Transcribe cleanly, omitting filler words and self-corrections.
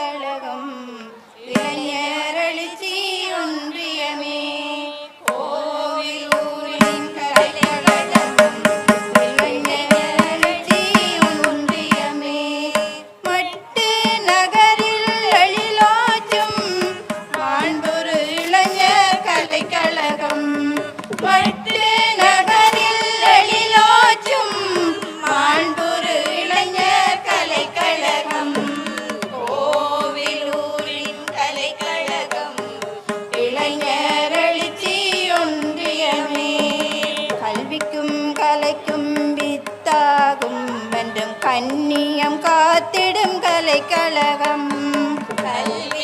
கலைக்கழகம் இளைஞர் எழுச்சி ஒன்றியமே கோவிலூரின் கலைக்கழகம் இளைஞர் எழுச்சி ஒன்றியமே மட்டு நகரில் எழிலோச்சும் மாண்புறு இளைஞர் கலைக்கழகம் மட்டு நகரில் எழிலோச்சும் மாண்புறு இளைஞர் கலைக்கழகம் கோவிலூரின் கலைக்கழகம் இளைஞர் எழுச்சி ஒன்றியமே கல்விக்கும் கலைக்கும் வித்தாகும் என்றும் கண்ணியம் காத்திடும் கலைக்கழகம் கல்வி